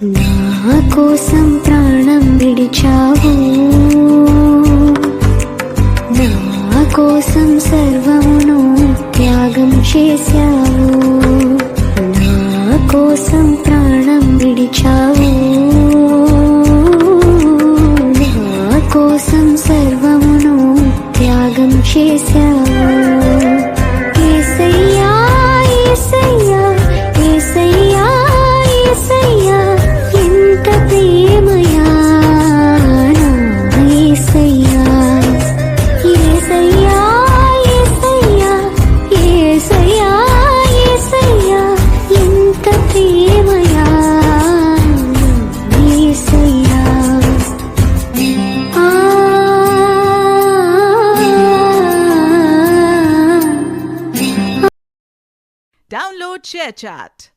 నా కోసం ప్రాణం విడిచావు, నా కోసం సర్వమును త్యాగం చేశావు. నా కోసం ప్రాణం విడిచావు, నా కోసం సర్వమును త్యాగం చేశావు. యేసయ్యా యేసయ్యా యేసయ్యా యేసయ్యా ఎంత ప్రేమయా నా యేసయ్యా. యేసయ్యా యేసయ్యా యేసయ్యా యేసయ్యా ఎంత ప్రేమయా నా యేసయ్యా. Download ShareChat.